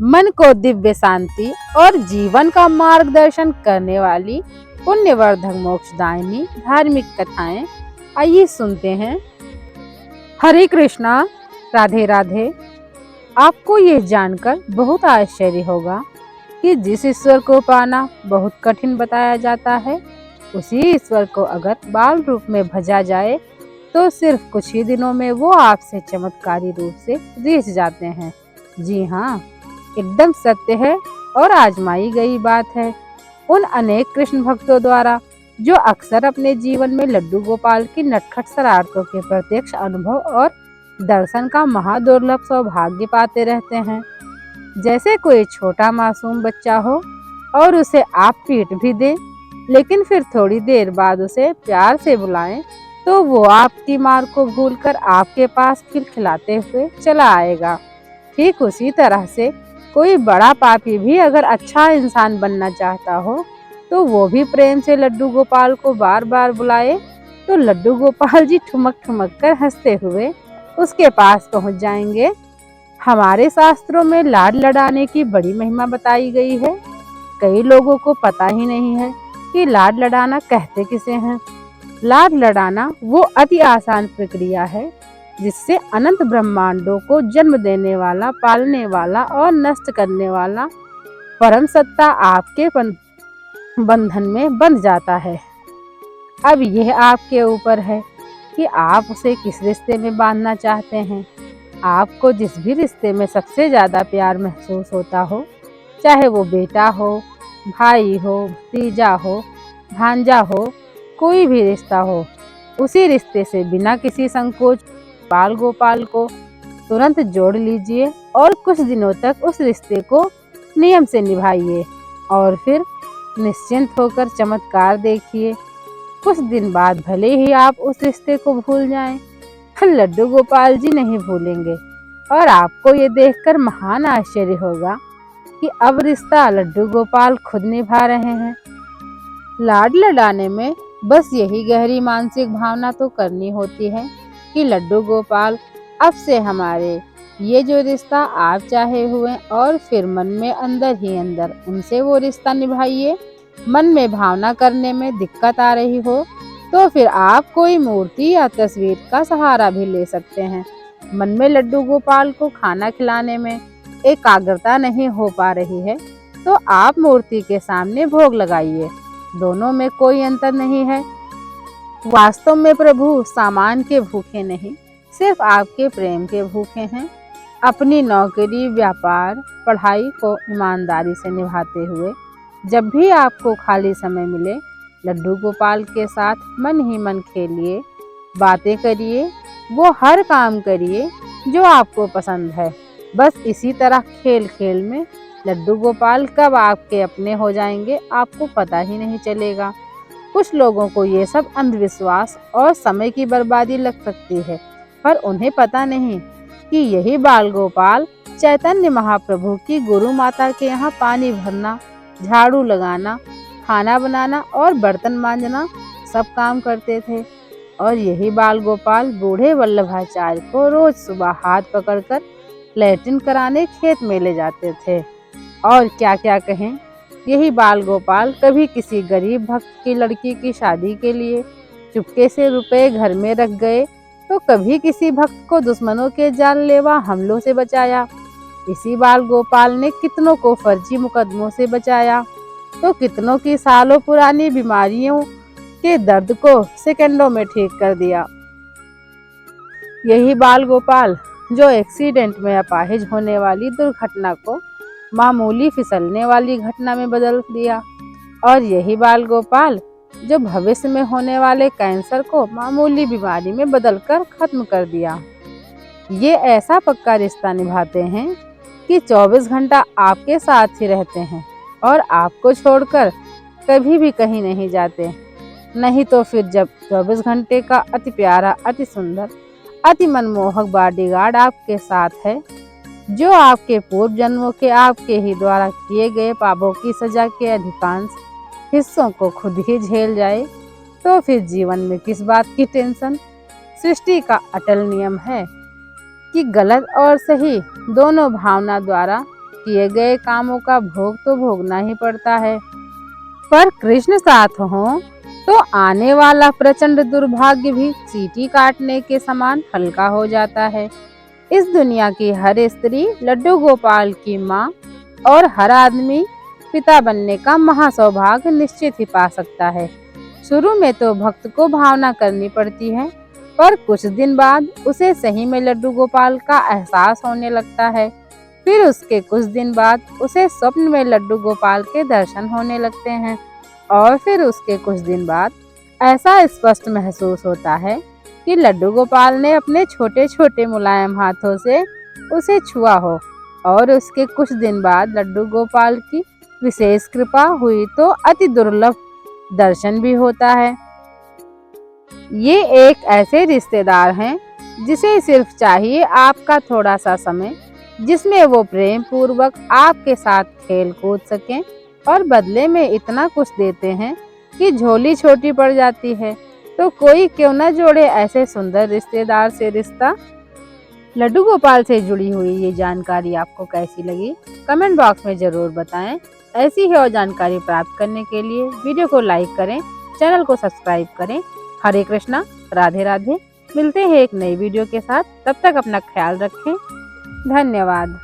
मन को दिव्य शांति और जीवन का मार्गदर्शन करने वाली पुण्यवर्धक मोक्षदायिनी धार्मिक कथाएं आइए सुनते हैं। हरे कृष्णा, राधे राधे। आपको ये जानकर बहुत आश्चर्य होगा कि जिस ईश्वर को पाना बहुत कठिन बताया जाता है, उसी ईश्वर को अगर बाल रूप में भजा जाए तो सिर्फ कुछ ही दिनों में वो आपसे चमत्कारी रूप से रिझ जाते हैं। जी हाँ, एकदम सत्य है और आजमाई गई बात है। उन अनेक कृष्ण भक्तों द्वारा जो अक्सर अपने जीवन में लड्डू गोपाल की नटखट शरारतों के प्रत्यक्ष अनुभव और दर्शन का महादुर्लभ सौभाग्य पाते रहते हैं। जैसे कोई छोटा मासूम बच्चा हो और उसे आप पीट भी दें, लेकिन फिर थोड़ी देर बाद उसे प्यार से बुलाएं तो वो आपकी मार को भूलकर आपके पास खिलखिलाते हुए चला आएगा। ठीक उसी तरह से कोई बड़ा पापी भी अगर अच्छा इंसान बनना चाहता हो तो वो भी प्रेम से लड्डू गोपाल को बार बार बुलाए तो लड्डू गोपाल जी ठुमक ठुमक कर हंसते हुए उसके पास पहुंच जाएंगे। हमारे शास्त्रों में लाड लड़ाने की बड़ी महिमा बताई गई है। कई लोगों को पता ही नहीं है कि लाड लड़ाना कहते किसे हैं। लाड लड़ाना वो अति आसान प्रक्रिया है जिससे अनंत ब्रह्मांडों को जन्म देने वाला, पालने वाला और नष्ट करने वाला परम सत्ता आपके बंधन में बंध जाता है। अब यह आपके ऊपर है कि आप उसे किस रिश्ते में बांधना चाहते हैं। आपको जिस भी रिश्ते में सबसे ज्यादा प्यार महसूस होता हो, चाहे वो बेटा हो, भाई हो, भतीजा हो, भांजा हो, कोई भी रिश्ता हो, उसी रिश्ते से बिना किसी संकोच बाल गोपाल को तुरंत जोड़ लीजिए और कुछ दिनों तक उस रिश्ते को नियम से निभाइए और फिर निश्चिंत होकर चमत्कार देखिए। कुछ दिन बाद भले ही आप उस रिश्ते को भूल जाएं, लड्डू गोपाल जी नहीं भूलेंगे और आपको ये देखकर महान आश्चर्य होगा कि अब रिश्ता लड्डू गोपाल खुद निभा रहे हैं। लाड लड़ाने में बस यही गहरी मानसिक भावना तो करनी होती है कि लड्डू गोपाल अब से हमारे ये जो रिश्ता आप चाहे हुए और फिर मन में अंदर ही अंदर उनसे वो रिश्ता निभाइए। मन में भावना करने में दिक्कत आ रही हो तो फिर आप कोई मूर्ति या तस्वीर का सहारा भी ले सकते हैं। मन में लड्डू गोपाल को खाना खिलाने में एकाग्रता नहीं हो पा रही है तो आप मूर्ति के सामने भोग लगाइए। दोनों में कोई अंतर नहीं है। वास्तव में प्रभु सामान के भूखे नहीं, सिर्फ आपके प्रेम के भूखे हैं। अपनी नौकरी, व्यापार, पढ़ाई को ईमानदारी से निभाते हुए जब भी आपको खाली समय मिले, लड्डू गोपाल के साथ मन ही मन खेलिए, बातें करिए, वो हर काम करिए जो आपको पसंद है। बस इसी तरह खेल खेल में लड्डू गोपाल कब आपके अपने हो जाएंगे आपको पता ही नहीं चलेगा। कुछ लोगों को ये सब अंधविश्वास और समय की बर्बादी लग सकती है, पर उन्हें पता नहीं कि यही बाल गोपाल चैतन्य महाप्रभु की गुरु माता के यहाँ पानी भरना, झाड़ू लगाना, खाना बनाना और बर्तन मांजना सब काम करते थे। और यही बाल गोपाल बूढ़े वल्लभाचार्य को रोज सुबह हाथ पकड़कर लैट्रिन कराने खेत में ले जाते थे। और क्या क्या कहें, यही बाल गोपाल कभी किसी गरीब भक्त की लड़की की शादी के लिए चुपके से रुपए घर में रख गए तो कभी किसी भक्त को दुश्मनों के जानलेवा हमलों से बचाया। इसी बाल गोपाल ने कितनों को फर्जी मुकदमों से बचाया तो कितनों की सालों पुरानी बीमारियों के दर्द को सेकंडों में ठीक कर दिया। यही बाल गोपाल जो एक्सीडेंट में अपाहिज होने वाली दुर्घटना को मामूली फिसलने वाली घटना में बदल दिया। और यही बाल गोपाल जो भविष्य में होने वाले कैंसर को मामूली बीमारी में बदलकर खत्म कर दिया। ये ऐसा पक्का रिश्ता निभाते हैं कि 24 घंटा आपके साथ ही रहते हैं और आपको छोड़कर कभी भी कहीं नहीं जाते। नहीं तो फिर जब 24 घंटे का अति प्यारा, अति सुंदर, अति मनमोहक बॉडीगार्ड आपके साथ है जो आपके पूर्व जन्मों के आपके ही द्वारा किए गए पापों की सजा के अधिकांश हिस्सों को खुद ही झेल जाए, तो फिर जीवन में किस बात की टेंशन। सृष्टि का अटल नियम है कि गलत और सही दोनों भावना द्वारा किए गए कामों का भोग तो भोगना ही पड़ता है, पर कृष्ण साथ हो तो आने वाला प्रचंड दुर्भाग्य भी चींटी काटने के समान हल्का हो जाता है। इस दुनिया की हर स्त्री लड्डू गोपाल की माँ और हर आदमी पिता बनने का महासौभाग्य निश्चित ही पा सकता है। शुरू में तो भक्त को भावना करनी पड़ती है, पर कुछ दिन बाद उसे सही में लड्डू गोपाल का एहसास होने लगता है। फिर उसके कुछ दिन बाद उसे स्वप्न में लड्डू गोपाल के दर्शन होने लगते हैं और फिर उसके कुछ दिन बाद ऐसा स्पष्ट महसूस होता है कि लड्डू गोपाल ने अपने छोटे छोटे मुलायम हाथों से उसे छुआ हो। और उसके कुछ दिन बाद लड्डू गोपाल की विशेष कृपा हुई तो अति दुर्लभ दर्शन भी होता है। ये एक ऐसे रिश्तेदार हैं जिसे सिर्फ चाहिए आपका थोड़ा सा समय, जिसमें वो प्रेम पूर्वक आपके साथ खेल कूद सकें और बदले में इतना कुछ देते हैं कि झोली छोटी पड़ जाती है। तो कोई क्यों न जोड़े ऐसे सुंदर रिश्तेदार से रिश्ता। लड्डू गोपाल से जुड़ी हुई ये जानकारी आपको कैसी लगी, कमेंट बॉक्स में ज़रूर बताएं। ऐसी ही और जानकारी प्राप्त करने के लिए वीडियो को लाइक करें, चैनल को सब्सक्राइब करें। हरे कृष्णा, राधे राधे। मिलते हैं एक नई वीडियो के साथ, तब तक अपना ख्याल रखें। धन्यवाद।